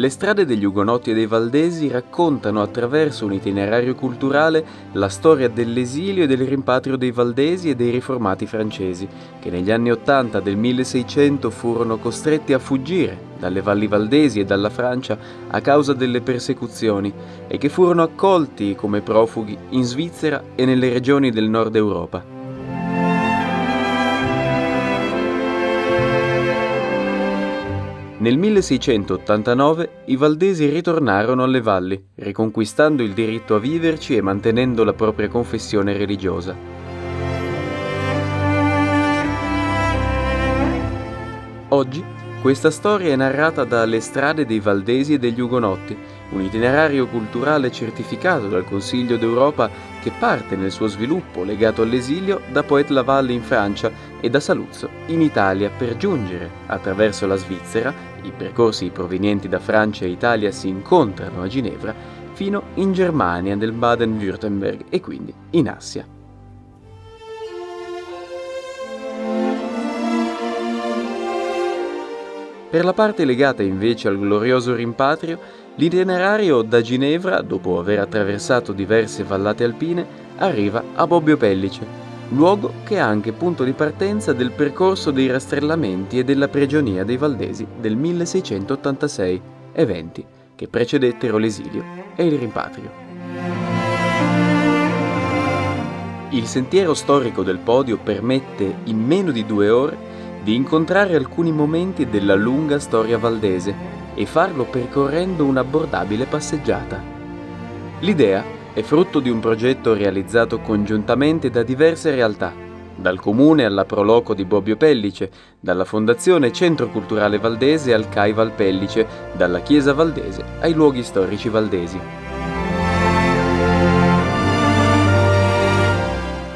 Le strade degli Ugonotti e dei Valdesi raccontano attraverso un itinerario culturale la storia dell'esilio e del rimpatrio dei Valdesi e dei riformati francesi, che negli anni '80 del 1600 furono costretti a fuggire dalle valli valdesi e dalla Francia a causa delle persecuzioni e che furono accolti come profughi in Svizzera e nelle regioni del nord Europa. Nel 1689 i Valdesi ritornarono alle valli, riconquistando il diritto a viverci e mantenendo la propria confessione religiosa. Oggi questa storia è narrata da Le strade dei Valdesi e degli Ugonotti, un itinerario culturale certificato dal Consiglio d'Europa che parte nel suo sviluppo legato all'esilio da Poët-Laval in Francia e da Saluzzo in Italia per giungere, attraverso la Svizzera, i percorsi provenienti da Francia e Italia si incontrano a Ginevra, fino in Germania, nel Baden-Württemberg e quindi in Assia. Per la parte legata invece al glorioso rimpatrio, l'itinerario da Ginevra, dopo aver attraversato diverse vallate alpine, arriva a Bobbio Pellice, luogo che è anche punto di partenza del percorso dei rastrellamenti e della prigionia dei Valdesi del 1686, eventi che precedettero l'esilio e il rimpatrio. Il sentiero storico del Podio permette, in meno di 2 ore, di incontrare alcuni momenti della lunga storia valdese e farlo percorrendo un'abbordabile passeggiata. L'idea è frutto di un progetto realizzato congiuntamente da diverse realtà, dal Comune alla Proloco di Bobbio Pellice, dalla Fondazione Centro Culturale Valdese al CAI Val Pellice, dalla Chiesa Valdese ai luoghi storici valdesi.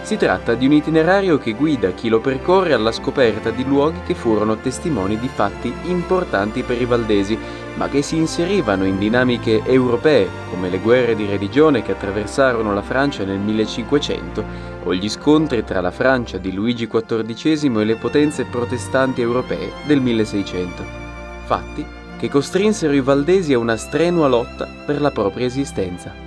Si tratta di un itinerario che guida chi lo percorre alla scoperta di luoghi che furono testimoni di fatti importanti per i valdesi, ma che si inserivano in dinamiche europee, come le guerre di religione che attraversarono la Francia nel 1500 o gli scontri tra la Francia di Luigi XIV e le potenze protestanti europee del 1600. Fatti che costrinsero i valdesi a una strenua lotta per la propria esistenza.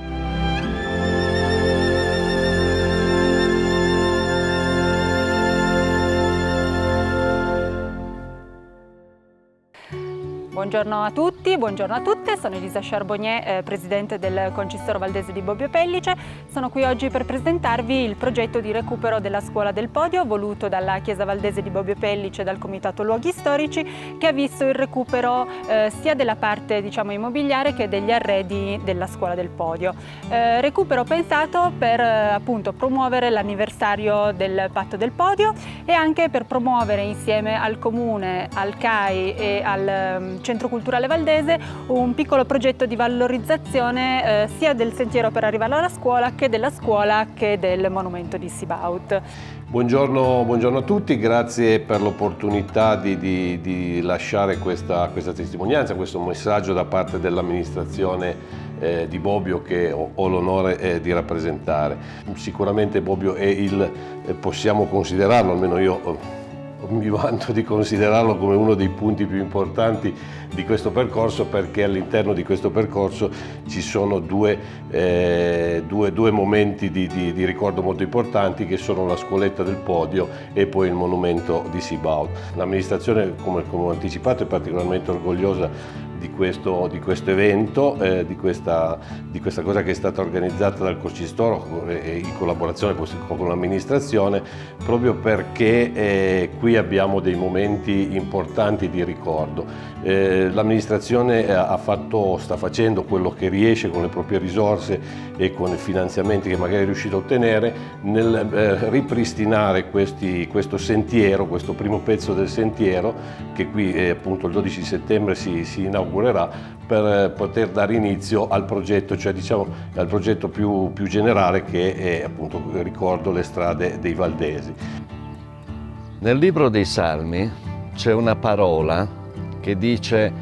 Buongiorno a tutti, buongiorno a tutte, sono Elisa Charbonnier, presidente del Concistoro Valdese di Bobbio Pellice. Sono qui oggi per presentarvi il progetto di recupero della Scuola del Podio voluto dalla Chiesa Valdese di Bobbio Pellice e dal Comitato Luoghi Storici, che ha visto il recupero sia della parte immobiliare che degli arredi della Scuola del Podio. Recupero pensato per appunto promuovere l'anniversario del Patto del Podio e anche per promuovere insieme al Comune, al CAI e al Centro Culturale Valdese un piccolo progetto di valorizzazione sia del sentiero per arrivare alla scuola che della scuola che del monumento di Sibaut. Buongiorno a tutti, grazie per l'opportunità di lasciare questa testimonianza, questo messaggio da parte dell'amministrazione di Bobbio che ho l'onore di rappresentare. Sicuramente Bobbio è possiamo considerarlo, almeno io mi vanto di considerarlo come uno dei punti più importanti di questo percorso, perché all'interno di questo percorso ci sono due momenti di ricordo molto importanti, che sono la scuoletta del Podio e poi il monumento di Sibaut. L'amministrazione, come ho anticipato, è particolarmente orgogliosa di questo evento, di questa cosa che è stata organizzata dal Concistoro in collaborazione con l'amministrazione, proprio perché qui abbiamo dei momenti importanti di ricordo. L'amministrazione sta facendo quello che riesce con le proprie risorse e con i finanziamenti che magari è riuscito a ottenere nel ripristinare questo sentiero, questo primo pezzo del sentiero che qui appunto il 12 settembre si inaugurerà, per poter dare inizio al progetto, cioè al progetto più generale, che è appunto, ricordo, le strade dei Valdesi. Nel libro dei Salmi c'è una parola che dice: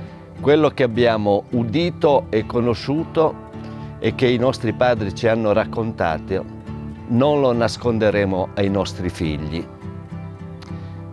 quello che abbiamo udito e conosciuto e che i nostri padri ci hanno raccontato non lo nasconderemo ai nostri figli.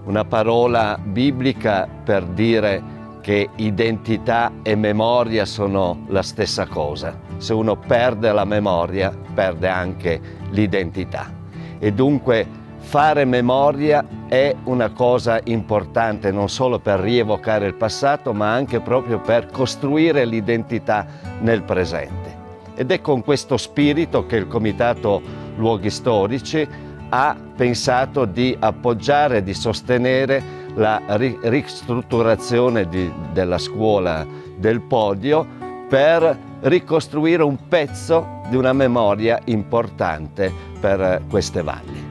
Una parola biblica per dire che identità e memoria sono la stessa cosa. Se uno perde la memoria, perde anche l'identità. E dunque fare memoria è una cosa importante non solo per rievocare il passato, ma anche proprio per costruire l'identità nel presente. Ed è con questo spirito che il Comitato Luoghi Storici ha pensato di appoggiare, di sostenere la ristrutturazione della scuola del Podio per ricostruire un pezzo di una memoria importante per queste valli.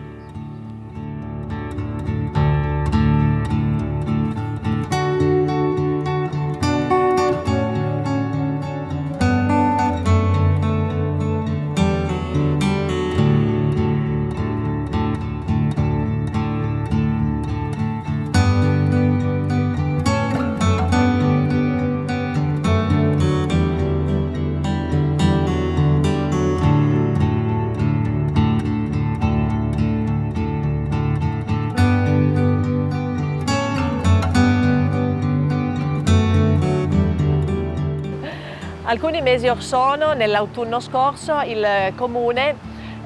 Alcuni mesi or sono, nell'autunno scorso, il Comune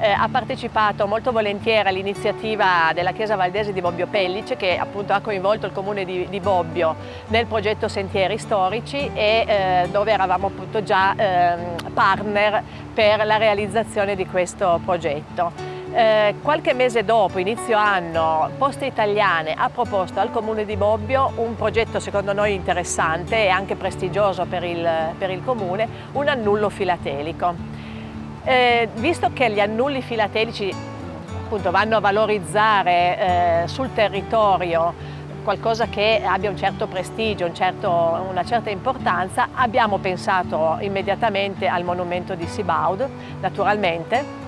ha partecipato molto volentieri all'iniziativa della Chiesa Valdese di Bobbio Pellice, che appunto ha coinvolto il Comune di Bobbio nel progetto Sentieri Storici e dove eravamo appunto già partner per la realizzazione di questo progetto. Qualche mese dopo, inizio anno, Poste Italiane ha proposto al Comune di Bobbio un progetto secondo noi interessante e anche prestigioso per il Comune, un annullo filatelico. Visto che gli annulli filatelici appunto vanno a valorizzare sul territorio qualcosa che abbia un certo prestigio, una certa importanza, abbiamo pensato immediatamente al monumento di Sibaud, naturalmente.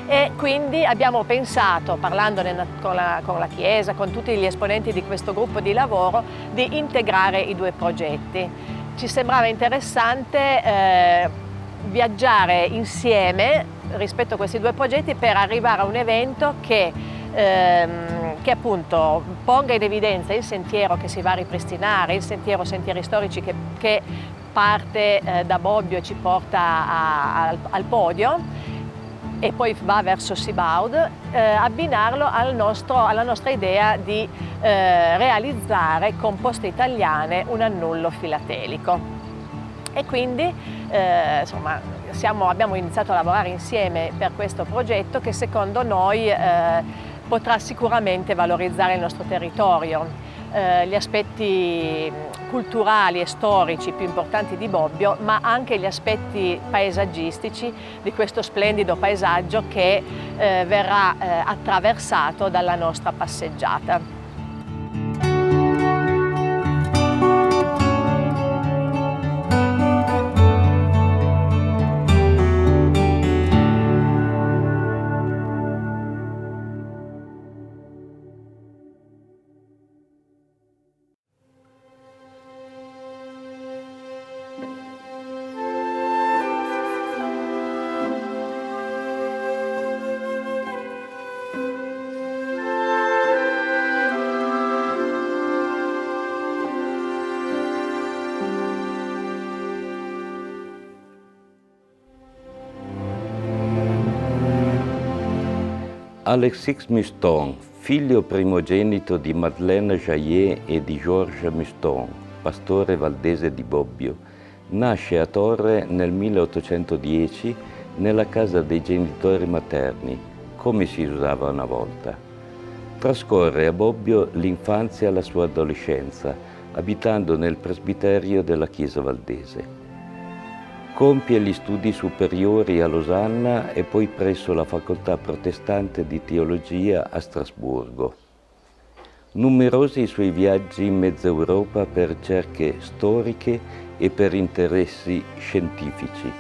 E quindi abbiamo pensato, parlandone con la Chiesa, con tutti gli esponenti di questo gruppo di lavoro, di integrare i due progetti. Ci sembrava interessante viaggiare insieme rispetto a questi due progetti per arrivare a un evento che appunto ponga in evidenza il sentiero che si va a ripristinare, il Sentieri Storici che parte da Bobbio e ci porta al Podio e poi va verso Sibaud, abbinarlo alla nostra idea di realizzare con Poste Italiane un annullo filatelico. E quindi insomma, abbiamo iniziato a lavorare insieme per questo progetto che secondo noi potrà sicuramente valorizzare il nostro territorio. Gli aspetti culturali e storici più importanti di Bobbio, ma anche gli aspetti paesaggistici di questo splendido paesaggio che verrà attraversato dalla nostra passeggiata. Alexis Muston, figlio primogenito di Madeleine Jaillet e di Georges Muston, pastore valdese di Bobbio, nasce a Torre nel 1810 nella casa dei genitori materni, come si usava una volta. Trascorre a Bobbio l'infanzia e la sua adolescenza, abitando nel presbiterio della Chiesa Valdese. Compie gli studi superiori a Losanna e poi presso la Facoltà Protestante di Teologia a Strasburgo. Numerosi i suoi viaggi in mezza Europa per ricerche storiche e per interessi scientifici.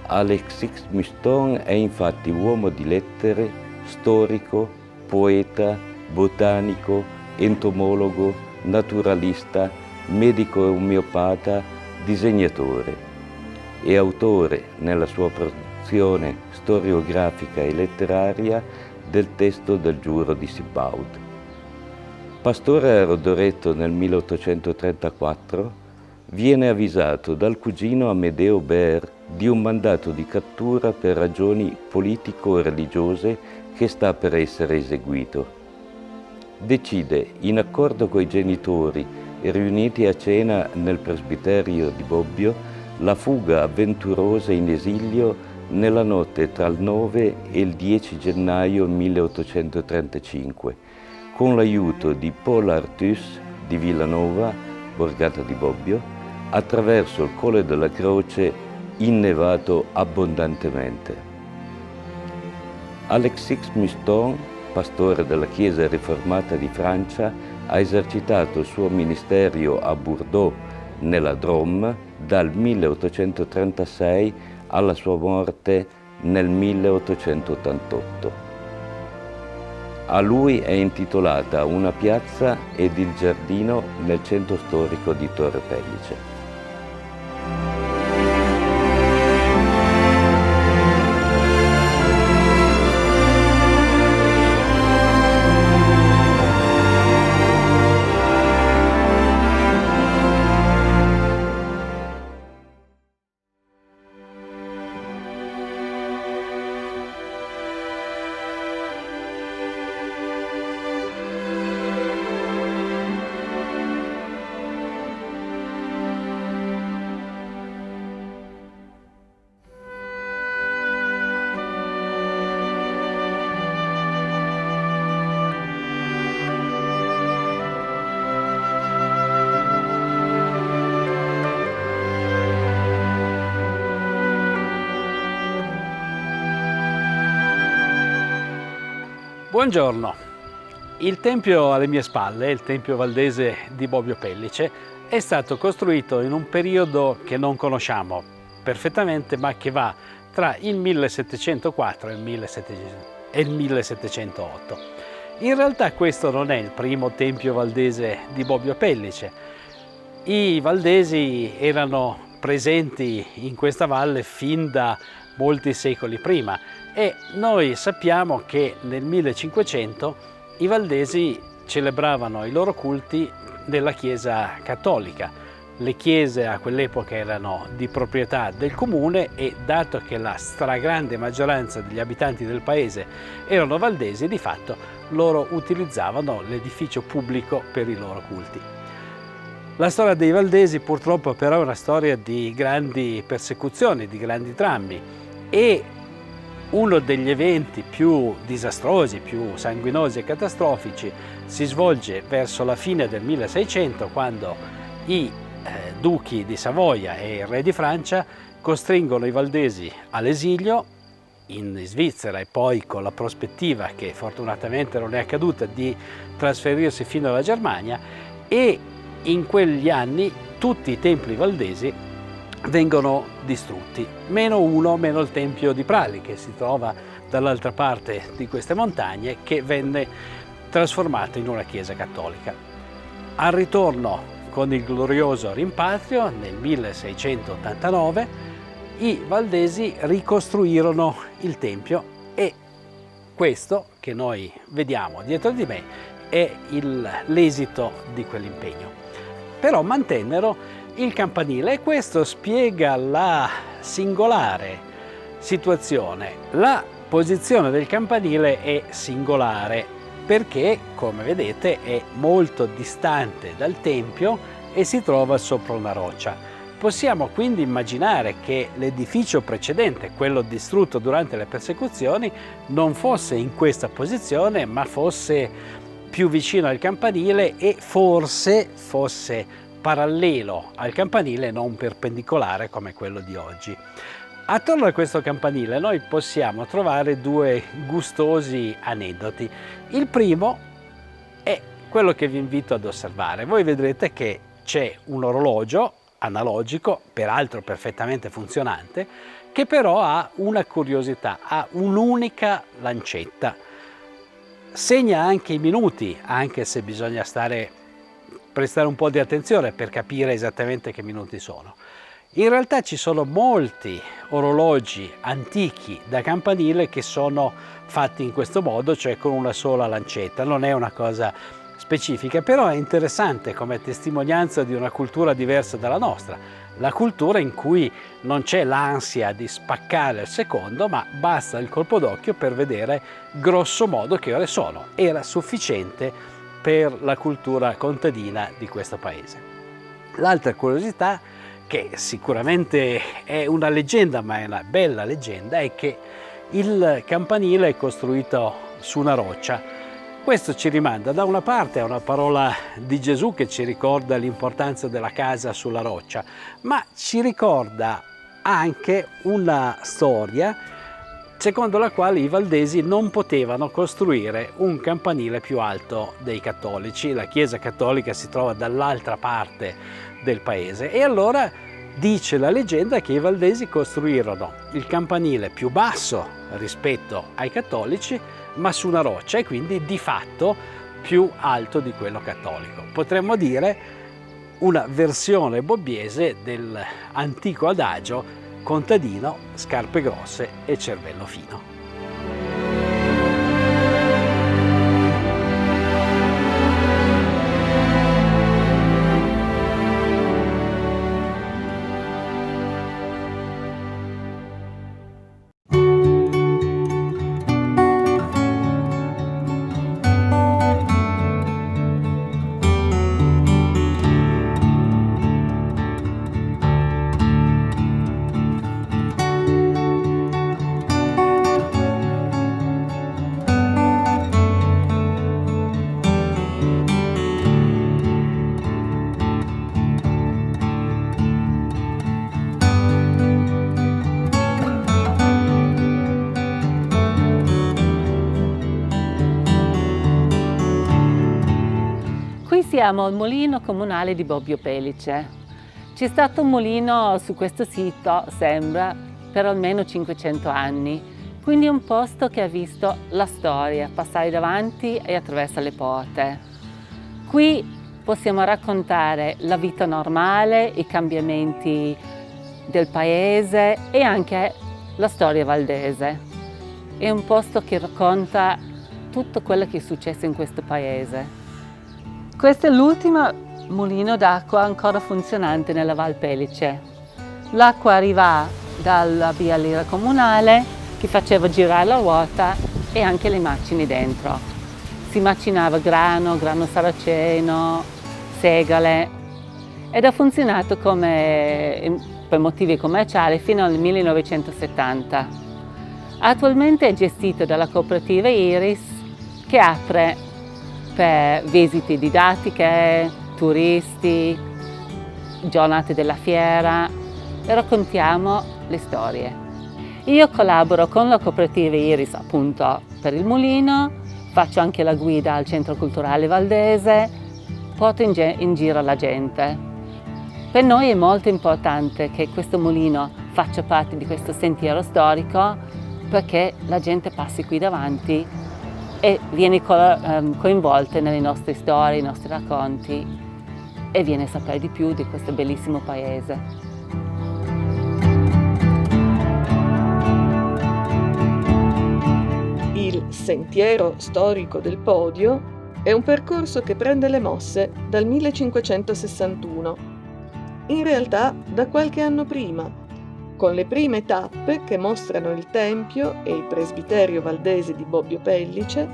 Alexis Muston è infatti uomo di lettere, storico, poeta, botanico, entomologo, naturalista, medico e omeopata, disegnatore. È autore, nella sua produzione storiografica e letteraria, del testo del Giuro di Sibaud. pastore a Rodoretto nel 1834, viene avvisato dal cugino Amedeo Ber di un mandato di cattura per ragioni politico-religiose che sta per essere eseguito. Decide, in accordo coi genitori e riuniti a cena nel presbiterio di Bobbio, la fuga avventurosa in esilio nella notte tra il 9 e il 10 gennaio 1835, con l'aiuto di Paul Artus di Villanova, borgata di Bobbio, attraverso il Colle della Croce innevato abbondantemente. Alexis Miston, pastore della Chiesa riformata di Francia, ha esercitato il suo ministero a Bordeaux, nella Drôme, dal 1836 alla sua morte nel 1888. A lui è intitolata una piazza ed il giardino nel centro storico di Torre Pellice. Buongiorno, il tempio alle mie spalle, il tempio valdese di Bobbio Pellice, è stato costruito in un periodo che non conosciamo perfettamente, ma che va tra il 1704 e il 1708. In realtà questo non è il primo tempio valdese di Bobbio Pellice. I valdesi erano presenti in questa valle fin da molti secoli prima e noi sappiamo che nel 1500 i valdesi celebravano i loro culti nella Chiesa cattolica. Le chiese a quell'epoca erano di proprietà del comune e dato che la stragrande maggioranza degli abitanti del paese erano valdesi, di fatto loro utilizzavano l'edificio pubblico per i loro culti. La storia dei valdesi purtroppo però è una storia di grandi persecuzioni, di grandi drammi e uno degli eventi più disastrosi, più sanguinosi e catastrofici si svolge verso la fine del 1600 quando i duchi di Savoia e il re di Francia costringono i valdesi all'esilio in Svizzera e poi con la prospettiva, che fortunatamente non è accaduta, di trasferirsi fino alla Germania, e in quegli anni tutti i templi valdesi vengono distrutti, meno il tempio di Prali che si trova dall'altra parte di queste montagne, che venne trasformato in una chiesa cattolica. Al ritorno con il glorioso rimpatrio nel 1689 i valdesi ricostruirono il tempio e questo che noi vediamo dietro di me è l'esito di quell'impegno. Però mantennero il campanile e questo spiega la singolare situazione. La posizione del campanile è singolare perché, come vedete, è molto distante dal tempio e si trova sopra una roccia. Possiamo quindi immaginare che l'edificio precedente, quello distrutto durante le persecuzioni, non fosse in questa posizione, ma fosse più vicino al campanile e forse fosse parallelo al campanile, non perpendicolare come quello di oggi. Attorno a questo campanile noi possiamo trovare due gustosi aneddoti. Il primo è quello che vi invito ad osservare. Voi vedrete che c'è un orologio analogico, peraltro perfettamente funzionante, che però ha una curiosità, ha un'unica lancetta. Segna anche i minuti, anche se bisogna prestare un po' di attenzione per capire esattamente che minuti sono. In realtà ci sono molti orologi antichi da campanile che sono fatti in questo modo, cioè con una sola lancetta. Non è una cosa specifica, però è interessante come testimonianza di una cultura diversa dalla nostra, la cultura in cui non c'è l'ansia di spaccare il secondo, ma basta il colpo d'occhio per vedere grosso modo che ore sono. Era sufficiente per la cultura contadina di questo paese. L'altra curiosità, che sicuramente è una leggenda, ma è una bella leggenda, è che il campanile è costruito su una roccia. Questo ci rimanda da una parte a una parola di Gesù che ci ricorda l'importanza della casa sulla roccia, ma ci ricorda anche una storia secondo la quale i valdesi non potevano costruire un campanile più alto dei cattolici. La Chiesa cattolica si trova dall'altra parte del paese e allora dice la leggenda che i valdesi costruirono il campanile più basso rispetto ai cattolici, ma su una roccia, e quindi di fatto più alto di quello cattolico. Potremmo dire una versione bobbiese dell'antico adagio contadino, scarpe grosse e cervello fino. Siamo al mulino comunale di Bobbio Pellice. C'è stato un mulino su questo sito, sembra, per almeno 500 anni, quindi è un posto che ha visto la storia passare davanti e attraverso le porte. Qui possiamo raccontare la vita normale, i cambiamenti del paese e anche la storia valdese. È un posto che racconta tutto quello che è successo in questo paese. Questo è l'ultimo mulino d'acqua ancora funzionante nella Val Pellice. L'acqua arriva dalla via Lira comunale che faceva girare la ruota e anche le macine dentro. Si macinava grano saraceno, segale ed ha funzionato per motivi commerciali fino al 1970. Attualmente è gestito dalla cooperativa Iris che apre per visite didattiche, turisti, giornate della fiera e raccontiamo le storie. Io collaboro con la cooperativa Iris appunto per il mulino, faccio anche la guida al Centro Culturale Valdese, porto in giro la gente. Per noi è molto importante che questo mulino faccia parte di questo sentiero storico perché la gente passi qui davanti e viene coinvolta nelle nostre storie, i nostri racconti e viene a sapere di più di questo bellissimo paese. Il Sentiero Storico del Podio è un percorso che prende le mosse dal 1561, in realtà da qualche anno prima, con le prime tappe che mostrano il tempio e il presbiterio valdese di Bobbio Pellice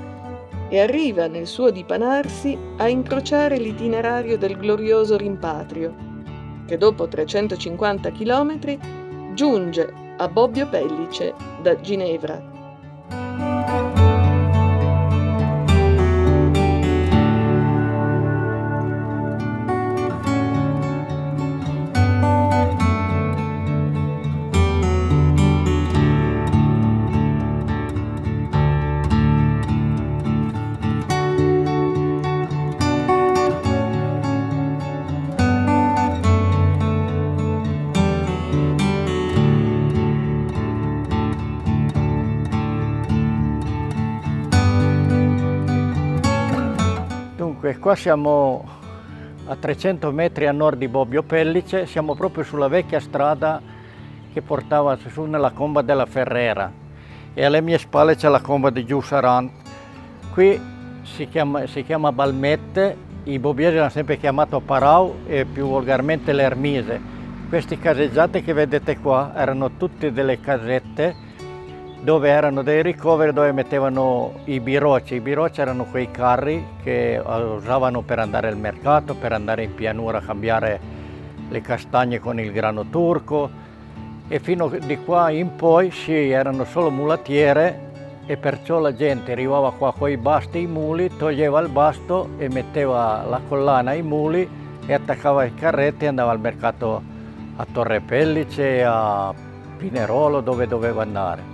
e arriva nel suo dipanarsi a incrociare l'itinerario del glorioso rimpatrio, che dopo 350 chilometri giunge a Bobbio Pellice da Ginevra. Qua siamo a 300 metri a nord di Bobbio Pellice, siamo proprio sulla vecchia strada che portava su nella comba della Ferrera e alle mie spalle c'è la comba di Giussaran. Qui si chiama Balmette, i bobbiesi hanno sempre chiamato Parau e più volgarmente l'Ermise. Queste caseggiate che vedete qua erano tutte delle casette dove erano dei ricoveri dove mettevano i biroci. I biroci erano quei carri che usavano per andare al mercato, per andare in pianura a cambiare le castagne con il grano turco, e fino di qua in poi sì, erano solo mulattiere, e perciò la gente arrivava qua con i basti, i muli, toglieva il basto e metteva la collana ai muli e attaccava i carretti e andava al mercato a Torre Pellice, a Pinerolo, dove doveva andare.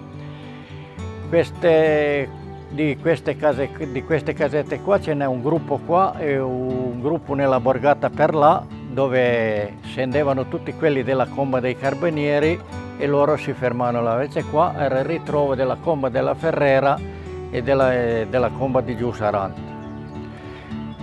Di queste casette qua ce n'è un gruppo qua e un gruppo nella borgata per là, dove scendevano tutti quelli della comba dei Carabinieri e loro si fermavano là. Invece qua era il ritrovo della comba della Ferrera e della comba di Giusarante.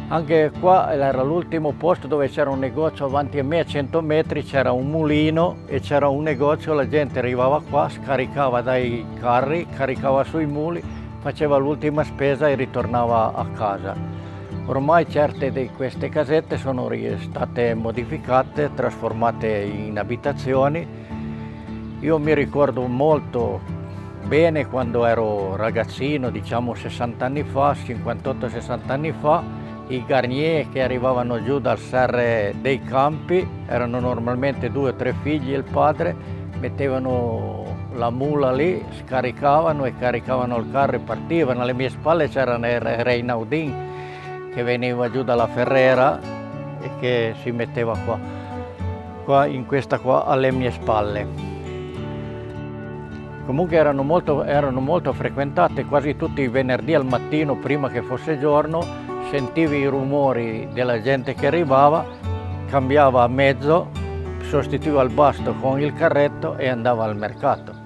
Anche qua era l'ultimo posto dove c'era un negozio avanti a me, a 100 metri c'era un mulino e c'era un negozio, la gente arrivava qua, scaricava dai carri, caricava sui muli, faceva l'ultima spesa e ritornava a casa. Ormai certe di queste casette sono state modificate, trasformate in abitazioni. Io mi ricordo molto bene quando ero ragazzino, diciamo 60 anni fa, 58-60 anni fa, i Garnier che arrivavano giù dal Serre dei Campi, erano normalmente 2 o 3 figli e il padre, mettevano la mula lì, scaricavano e caricavano il carro e partivano. Alle mie spalle c'era il Reinaudin che veniva giù dalla Ferrera e che si metteva qua in questa qua alle mie spalle. Comunque erano molto frequentate, quasi tutti i venerdì al mattino prima che fosse giorno. Sentivi i rumori della gente che arrivava, cambiava a mezzo, sostituiva il basto con il carretto e andava al mercato.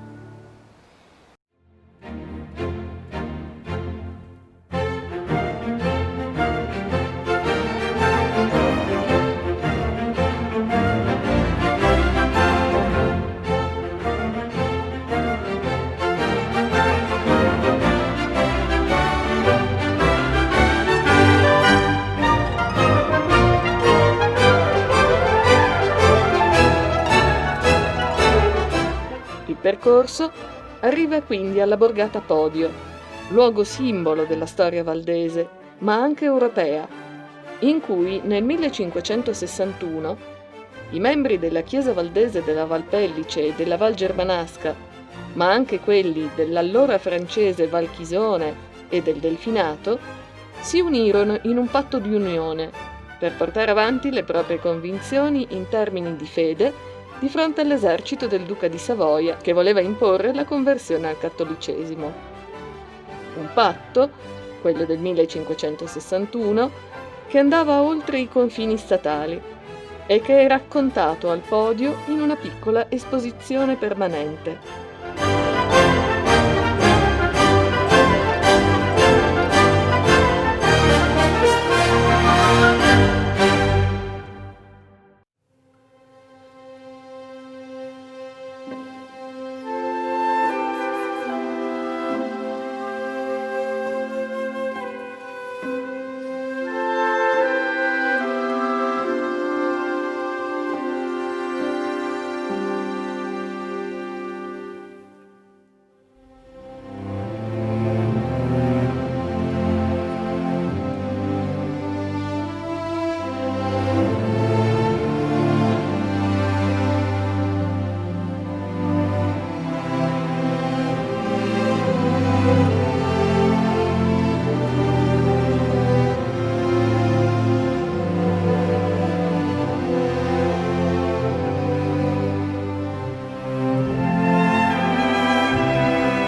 Il percorso arriva quindi alla borgata Podio, luogo simbolo della storia valdese, ma anche europea, in cui nel 1561 i membri della Chiesa Valdese della Val Pellice e della Val Germanasca, ma anche quelli dell'allora francese Val Chisone e del Delfinato, si unirono in un patto di unione per portare avanti le proprie convinzioni in termini di fede di fronte all'esercito del duca di Savoia che voleva imporre la conversione al cattolicesimo. Un patto, quello del 1561, che andava oltre i confini statali e che è raccontato al Podio in una piccola esposizione permanente.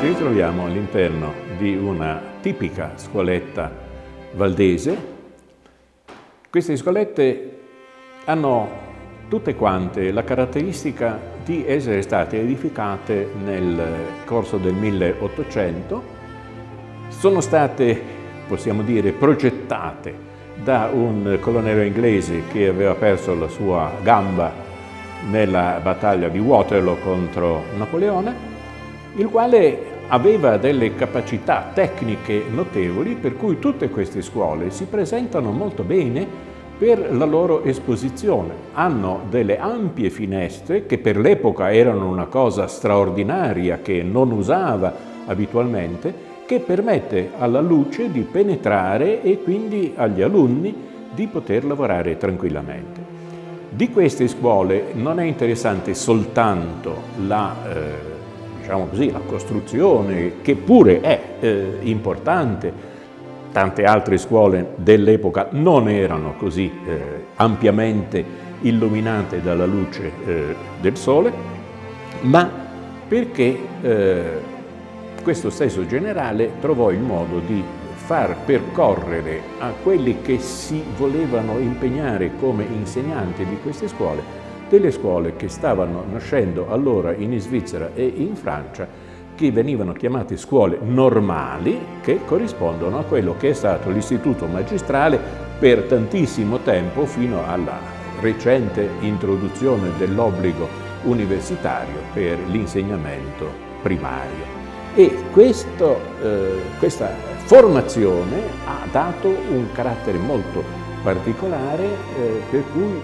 Ci ritroviamo all'interno di una tipica scuoletta valdese. Queste scuolette hanno tutte quante la caratteristica di essere state edificate nel corso del 1800, sono state, possiamo dire, progettate da un colonnello inglese che aveva perso la sua gamba nella battaglia di Waterloo contro Napoleone, il quale aveva delle capacità tecniche notevoli, per cui tutte queste scuole si presentano molto bene per la loro esposizione. Hanno delle ampie finestre che per l'epoca erano una cosa straordinaria che non usava abitualmente, che permette alla luce di penetrare e quindi agli alunni di poter lavorare tranquillamente. Di queste scuole non è interessante soltanto la costruzione, che pure è importante. Tante altre scuole dell'epoca non erano così ampiamente illuminate dalla luce del sole, ma perché questo stesso generale trovò il modo di far percorrere a quelli che si volevano impegnare come insegnanti di queste scuole, delle scuole che stavano nascendo allora in Svizzera e in Francia, che venivano chiamate scuole normali, che corrispondono a quello che è stato l'istituto magistrale per tantissimo tempo, fino alla recente introduzione dell'obbligo universitario per l'insegnamento primario. E questa formazione ha dato un carattere molto particolare, per cui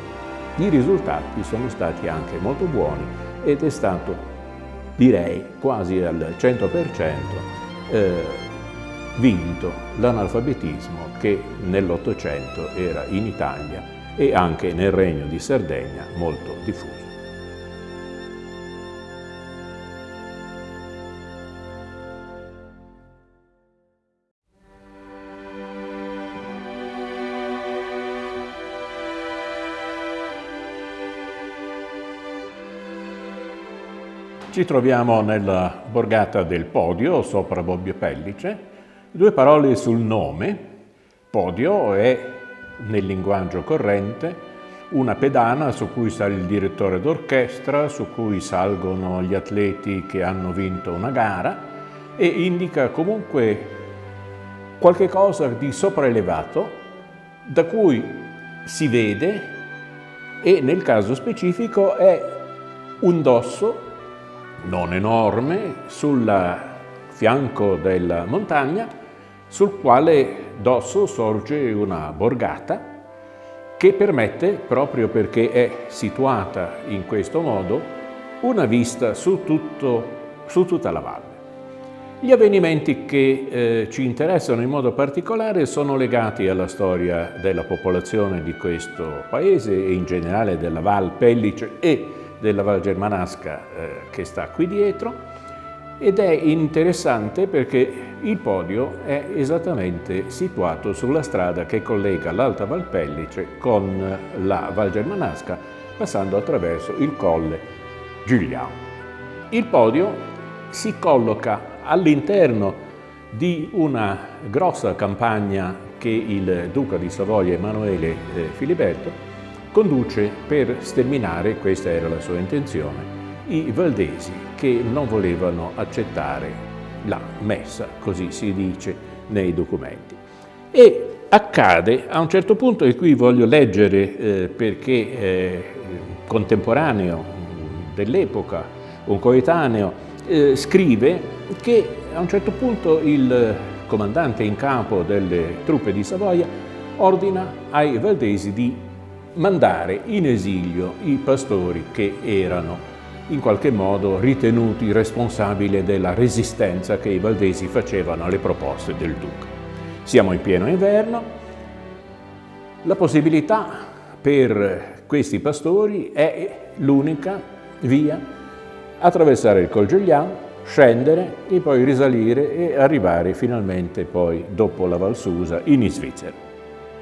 i risultati sono stati anche molto buoni ed è stato, direi, quasi al 100% vinto l'analfabetismo che nell'Ottocento era in Italia e anche nel Regno di Sardegna molto diffuso. Ci troviamo nella borgata del Podio, sopra Bobbio Pellice. Due parole sul nome. Podio è, nel linguaggio corrente, una pedana su cui sale il direttore d'orchestra, su cui salgono gli atleti che hanno vinto una gara, e indica comunque qualche cosa di sopraelevato da cui si vede, e nel caso specifico è un dosso non enorme sul fianco della montagna, sul quale dosso sorge una borgata che permette, proprio perché è situata in questo modo, una vista su tutta la valle. Gli avvenimenti che ci interessano in modo particolare sono legati alla storia della popolazione di questo paese e in generale della Val Pellice e della Val Germanasca che sta qui dietro, ed è interessante perché il Podio è esattamente situato sulla strada che collega l'Alta Val Pellice con la Val Germanasca, passando attraverso il colle Giuliano. Il Podio si colloca all'interno di una grossa campagna che il duca di Savoia Emanuele Filiberto conduce per sterminare, questa era la sua intenzione, i valdesi che non volevano accettare la messa, così si dice nei documenti. E accade a un certo punto, e qui voglio leggere perché contemporaneo dell'epoca, un coetaneo, scrive che a un certo punto il comandante in capo delle truppe di Savoia ordina ai valdesi di mandare in esilio i pastori che erano in qualche modo ritenuti responsabili della resistenza che i valdesi facevano alle proposte del duca. Siamo in pieno inverno, la possibilità per questi pastori è l'unica via: attraversare il Col Giuliano, scendere e poi risalire e arrivare finalmente poi, dopo la Val Susa, in Svizzera.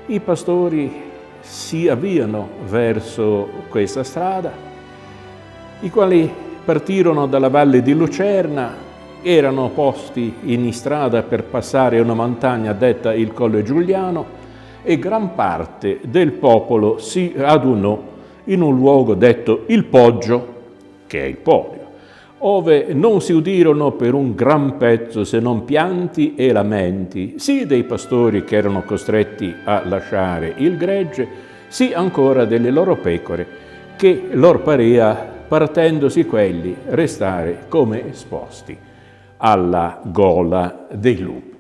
I pastori si avviano verso questa strada, i quali partirono dalla valle di Lucerna, erano posti in strada per passare una montagna detta il Colle Giuliano, e gran parte del popolo si adunò in un luogo detto il Poggio, che è il Podio, ove non si udirono per un gran pezzo se non pianti e lamenti, sì dei pastori che erano costretti a lasciare il gregge, sì ancora delle loro pecore, che lor parea, partendosi quelli, restare come esposti. alla gola dei lupi.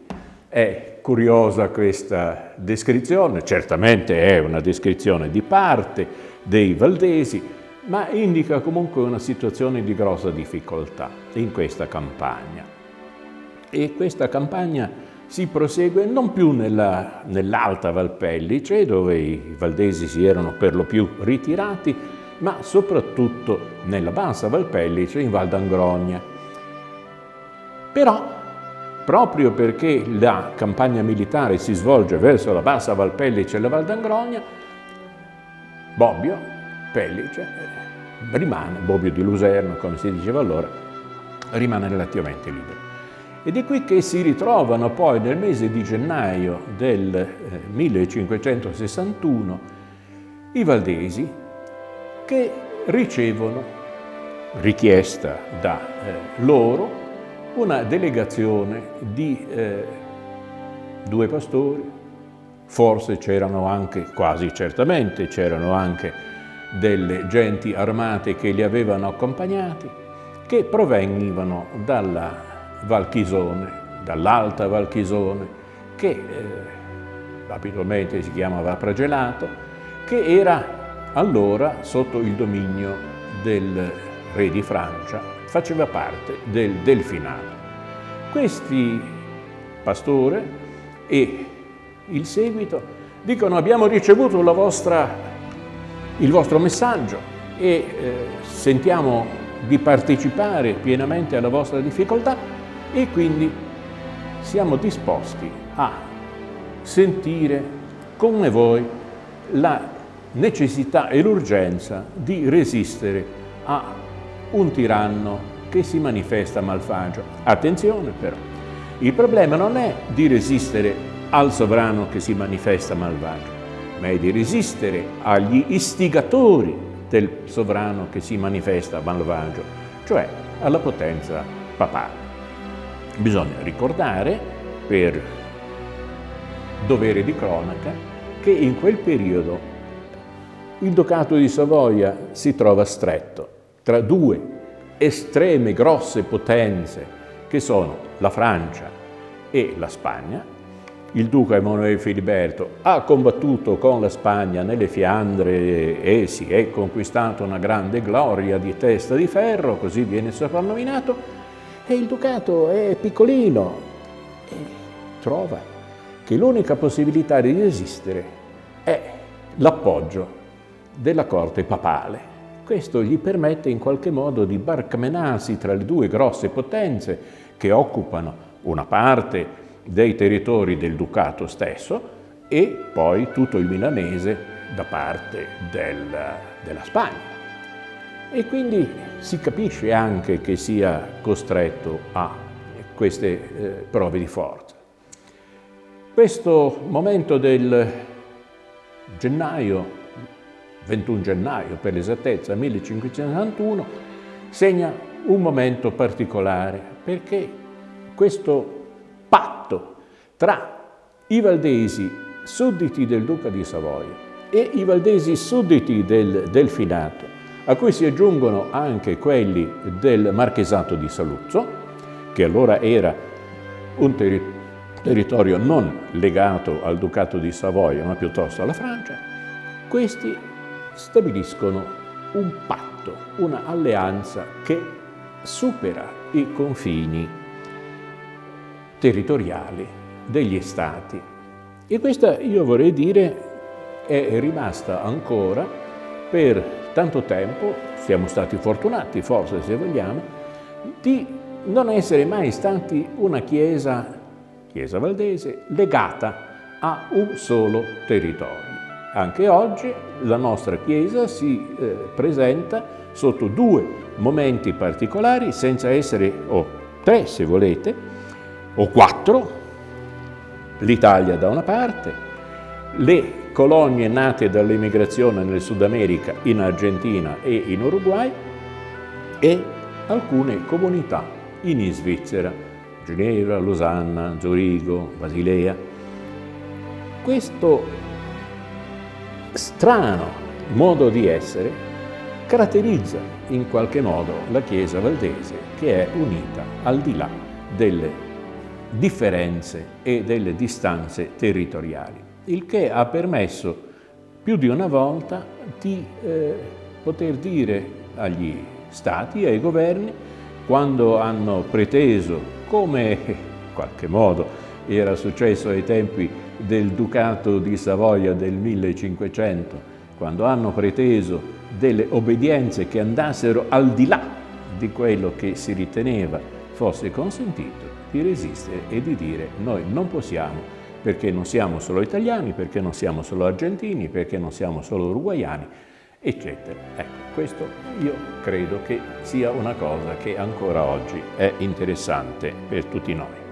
È curiosa questa descrizione, certamente è una descrizione di parte dei valdesi, ma indica comunque una situazione di grossa difficoltà in questa campagna. E questa campagna si prosegue non più nell'Alta Valpellice, dove i valdesi si erano per lo più ritirati, ma soprattutto nella Bassa Valpellice, in Val d'Angrogna. Però, proprio perché la campagna militare si svolge verso la Bassa Valpellice e la Val d'Angrogna, Bobbio Pellice rimane, Bobbio di Luserna, come si diceva allora, rimane relativamente libero. Ed è qui che si ritrovano poi nel mese di gennaio del 1561 i valdesi che ricevono, richiesta da loro, una delegazione di 2 pastori, forse c'erano anche, quasi certamente, c'erano anche delle genti armate che li avevano accompagnati, che provenivano dalla Val Chisone, dall'Alta Val Chisone, che abitualmente si chiamava Pragelato, che era allora sotto il dominio del re di Francia, faceva parte del Delfinato. Questi pastore e il seguito dicono: abbiamo ricevuto il vostro messaggio e sentiamo di partecipare pienamente alla vostra difficoltà e quindi siamo disposti a sentire come voi la necessità e l'urgenza di resistere a un tiranno che si manifesta malvagio. Attenzione però, il problema non è di resistere al sovrano che si manifesta malvagio, ma è di resistere agli istigatori del sovrano che si manifesta malvagio, cioè alla potenza papale. Bisogna ricordare, per dovere di cronaca, che in quel periodo il Ducato di Savoia si trova stretto tra 2 estreme grosse potenze che sono la Francia e la Spagna. Il duca Emanuele Filiberto ha combattuto con la Spagna nelle Fiandre e si è conquistato una grande gloria di testa di ferro, così viene soprannominato, e il ducato è piccolino e trova che l'unica possibilità di resistere è l'appoggio della corte papale. Questo gli permette in qualche modo di barcamenarsi tra le 2 grosse potenze che occupano una parte dei territori del ducato stesso e poi tutto il milanese da parte della Spagna. E quindi si capisce anche che sia costretto a queste prove di forza. Questo momento del gennaio, 21 gennaio per l'esattezza, 1561, segna un momento particolare, perché questo patto tra i valdesi sudditi del duca di Savoia e i valdesi sudditi del Delfinato, a cui si aggiungono anche quelli del Marchesato di Saluzzo, che allora era un territorio non legato al Ducato di Savoia, ma piuttosto alla Francia, questi stabiliscono un patto, una alleanza che supera i confini territoriali degli stati. E questa, io vorrei dire, è rimasta ancora per tanto tempo, siamo stati fortunati forse se vogliamo, di non essere mai stati una chiesa valdese legata a un solo territorio. Anche oggi la nostra chiesa si presenta sotto 2 momenti particolari, senza essere, o 3 se volete, o 4, l'Italia da una parte, le colonie nate dall'emigrazione nel Sud America, in Argentina e in Uruguay, e alcune comunità in Svizzera, Ginevra, Losanna, Zurigo, Basilea. Questo strano modo di essere caratterizza in qualche modo la Chiesa valdese, che è unita al di là delle differenze e delle distanze territoriali, il che ha permesso più di una volta di poter dire agli stati e ai governi, quando hanno preteso, come in qualche modo era successo ai tempi del Ducato di Savoia del 1500, quando hanno preteso delle obbedienze che andassero al di là di quello che si riteneva fosse consentito, di resistere e di dire: noi non possiamo, perché non siamo solo italiani, perché non siamo solo argentini, perché non siamo solo uruguaiani, eccetera. Ecco, questo io credo che sia una cosa che ancora oggi è interessante per tutti noi.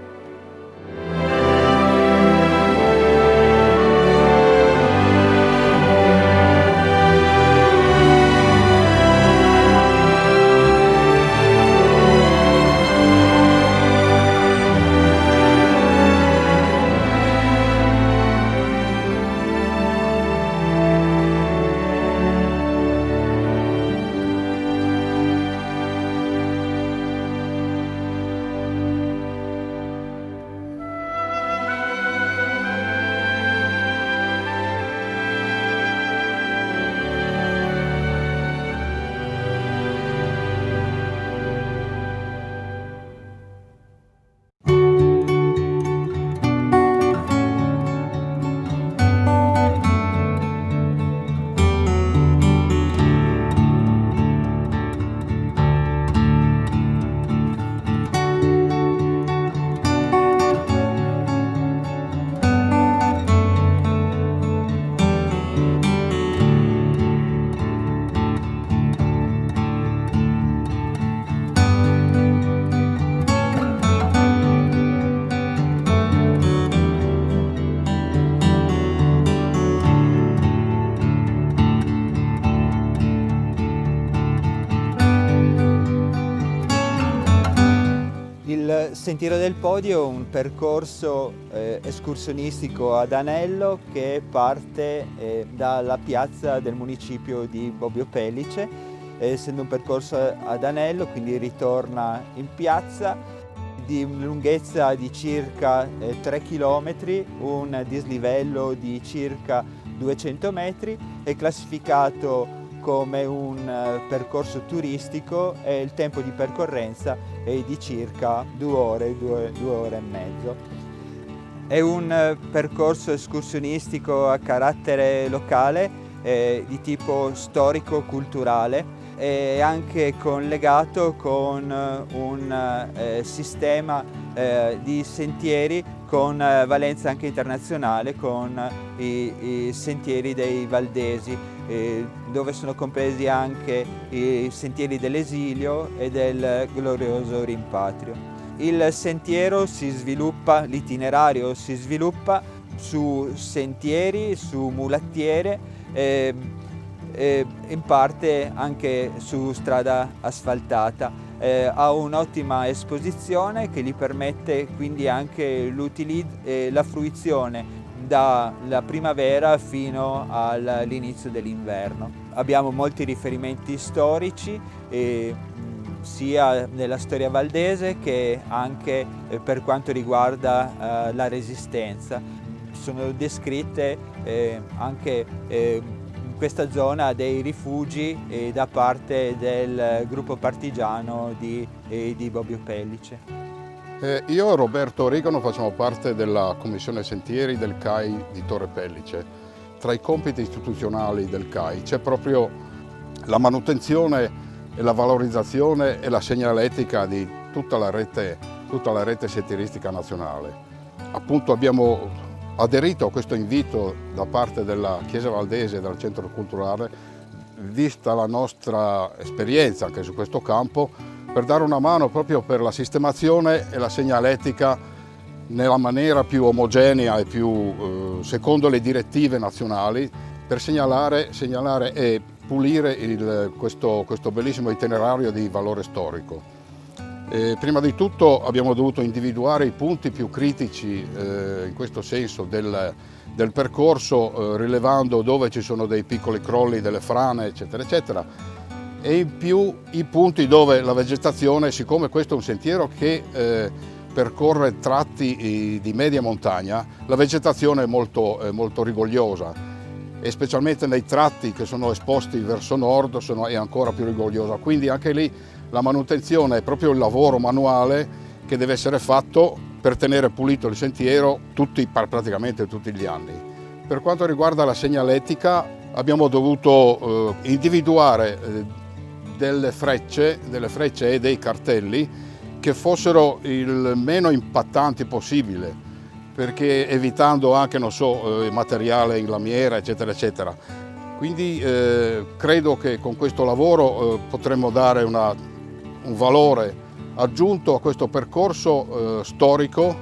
Il Sentiero del Podio è un percorso escursionistico ad anello che parte dalla piazza del municipio di Bobbio Pellice, essendo un percorso ad anello, quindi ritorna in piazza, di lunghezza di circa 3 km, un dislivello di circa 200 metri, è classificato come un percorso turistico e il tempo di percorrenza è di circa 2 ore, 2 ore e mezzo. È un percorso escursionistico a carattere locale, di tipo storico-culturale, e anche collegato con un sistema di sentieri con valenza anche internazionale, con i sentieri dei Valdesi, dove sono compresi anche i sentieri dell'esilio e del glorioso rimpatrio. Il sentiero si sviluppa, l'itinerario si sviluppa su sentieri, su mulattiere, in parte anche su strada asfaltata. Ha un'ottima esposizione che gli permette quindi anche la fruizione dalla primavera fino all'inizio dell'inverno. Abbiamo molti riferimenti storici, sia nella storia valdese che anche per quanto riguarda la Resistenza. Sono descritte anche in questa zona dei rifugi da parte del gruppo partigiano di Bobbio Pellice. Io e Roberto Rigano facciamo parte della Commissione Sentieri del CAI di Torre Pellice. Tra i compiti istituzionali del CAI c'è proprio la manutenzione e la valorizzazione e la segnaletica di tutta la rete sentieristica nazionale. Appunto abbiamo aderito a questo invito da parte della Chiesa Valdese e dal Centro Culturale, vista la nostra esperienza anche su questo campo, per dare una mano proprio per la sistemazione e la segnaletica nella maniera più omogenea e più secondo le direttive nazionali, per segnalare e pulire questo bellissimo itinerario di valore storico. Prima di tutto abbiamo dovuto individuare i punti più critici in questo senso del percorso, rilevando dove ci sono dei piccoli crolli, delle frane, eccetera, eccetera. E in più i punti dove la vegetazione, siccome questo è un sentiero che percorre tratti di media montagna, la vegetazione è molto rigogliosa e specialmente nei tratti che sono esposti verso nord è ancora più rigogliosa. Quindi anche lì la manutenzione è proprio il lavoro manuale che deve essere fatto per tenere pulito il sentiero praticamente tutti gli anni. Per quanto riguarda la segnaletica, abbiamo dovuto individuare delle frecce e dei cartelli che fossero il meno impattanti possibile, perché evitando anche, materiale in lamiera, eccetera, eccetera. Quindi credo che con questo lavoro potremmo dare un valore aggiunto a questo percorso storico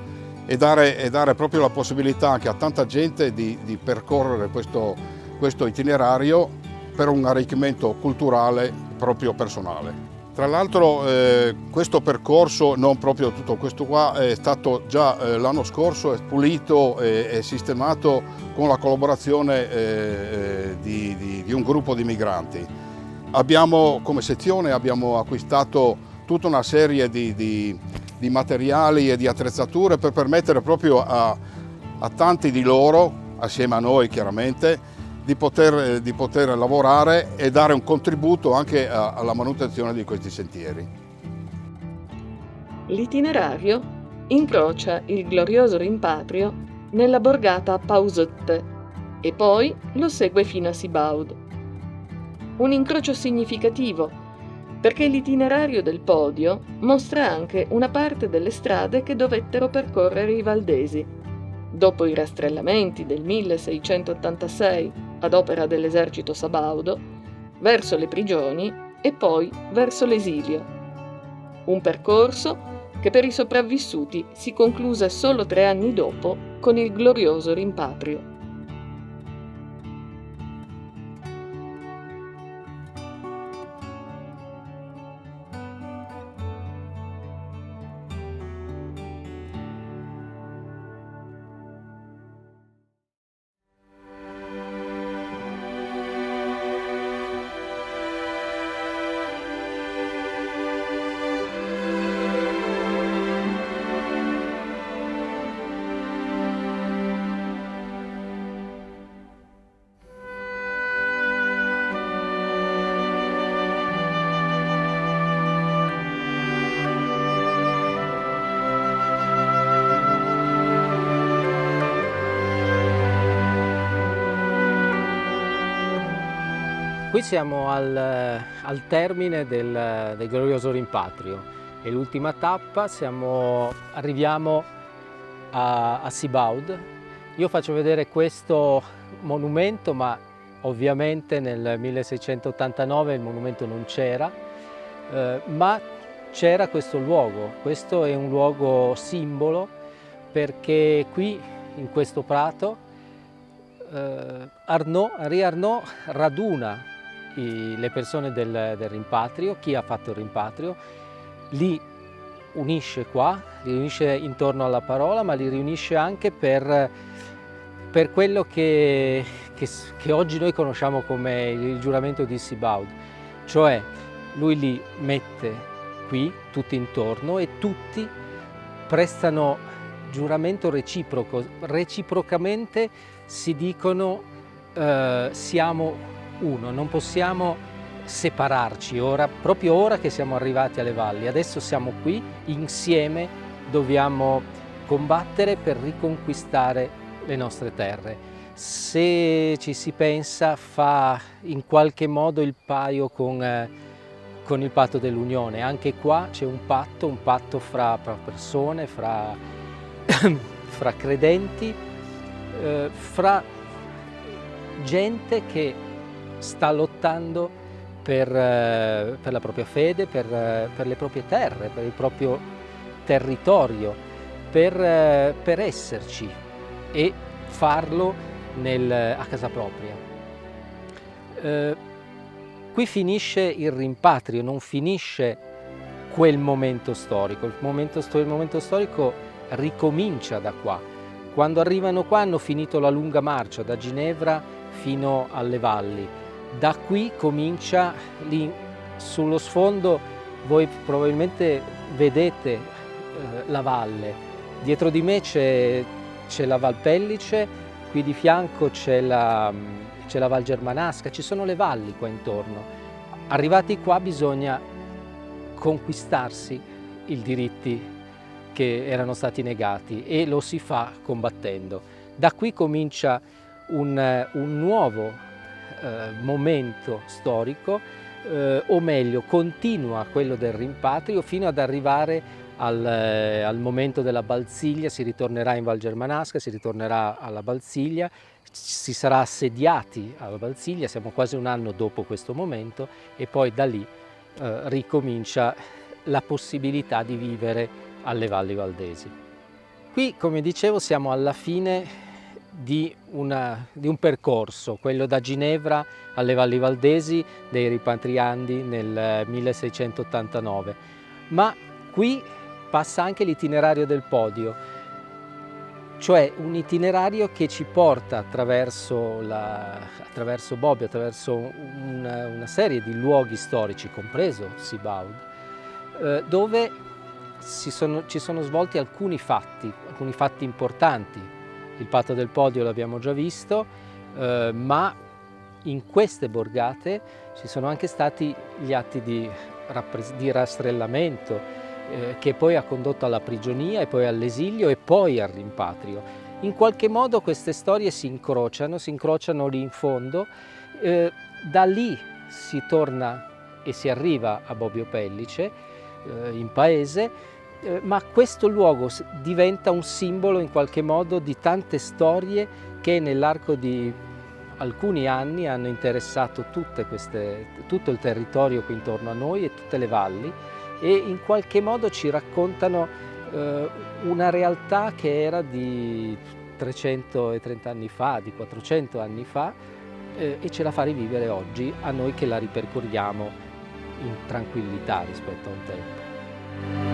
e dare proprio la possibilità anche a tanta gente di percorrere questo itinerario per un arricchimento culturale proprio personale. Tra l'altro questo percorso, non proprio tutto questo qua, è stato già l'anno scorso pulito e sistemato con la collaborazione di un gruppo di migranti. Come sezione abbiamo acquistato tutta una serie di materiali e di attrezzature per permettere proprio a tanti di loro, assieme a noi chiaramente, di poter lavorare e dare un contributo anche alla manutenzione di questi sentieri. L'itinerario incrocia il glorioso rimpatrio nella borgata Pausotte e poi lo segue fino a Sibaud. Un incrocio significativo perché l'itinerario del podio mostra anche una parte delle strade che dovettero percorrere i valdesi dopo i rastrellamenti del 1686 ad opera dell'esercito sabaudo, verso le prigioni e poi verso l'esilio. Un percorso che per i sopravvissuti si concluse solo 3 anni dopo con il glorioso rimpatrio. Qui siamo al termine del glorioso rimpatrio, è l'ultima tappa, arriviamo a Sibaud. Io faccio vedere questo monumento, ma ovviamente nel 1689 il monumento non c'era, ma c'era questo luogo. Questo è un luogo simbolo perché qui in questo prato Henri Arnaud raduna le persone del rimpatrio, chi ha fatto il rimpatrio, li unisce qua, li riunisce intorno alla parola, ma li riunisce anche per quello che oggi noi conosciamo come il giuramento di Sibaud, cioè lui li mette qui, tutti intorno, e tutti prestano giuramento reciproco, reciprocamente si dicono siamo uno, non possiamo separarci ora, proprio ora che siamo arrivati alle valli, adesso siamo qui, insieme dobbiamo combattere per riconquistare le nostre terre. Se ci si pensa, fa in qualche modo il paio con il patto dell'Unione. Anche qua c'è un patto fra persone, fra credenti, fra gente che sta lottando per la propria fede, per le proprie terre, per il proprio territorio, per esserci e farlo a casa propria. Qui finisce il rimpatrio, non finisce quel momento storico. Il momento storico ricomincia da qua. Quando arrivano qua hanno finito la lunga marcia da Ginevra fino alle valli. Da qui comincia, lì sullo sfondo voi probabilmente vedete la valle. Dietro di me c'è la Val Pellice, qui di fianco c'è la Val Germanasca, ci sono le valli qua intorno. Arrivati qua bisogna conquistarsi i diritti che erano stati negati e lo si fa combattendo. Da qui comincia un nuovo momento storico, o meglio continua quello del rimpatrio fino ad arrivare al momento della Valsiglia. Si ritornerà in Val Germanasca, si ritornerà alla Valsiglia, si sarà assediati alla Valsiglia, siamo quasi un anno dopo questo momento, e poi da lì ricomincia la possibilità di vivere alle valli valdesi. Qui, come dicevo, siamo alla fine di un percorso, quello da Ginevra alle valli valdesi dei rimpatriandi nel 1689, ma qui passa anche l'itinerario del Podio, cioè un itinerario che ci porta attraverso Bobbio, attraverso una serie di luoghi storici, compreso Sibaud, dove ci sono svolti alcuni fatti importanti. Il patto del Podio l'abbiamo già visto, ma in queste borgate ci sono anche stati gli atti di rastrellamento, che poi ha condotto alla prigionia e poi all'esilio e poi al rimpatrio. In qualche modo queste storie si incrociano lì in fondo, da lì si torna e si arriva a Bobbio Pellice, in paese, ma questo luogo diventa un simbolo in qualche modo di tante storie che nell'arco di alcuni anni hanno interessato tutto il territorio qui intorno a noi e tutte le valli, e in qualche modo ci raccontano una realtà che era di 330 anni fa, di 400 anni fa, e ce la fa rivivere oggi a noi che la ripercorriamo in tranquillità rispetto a un tempo.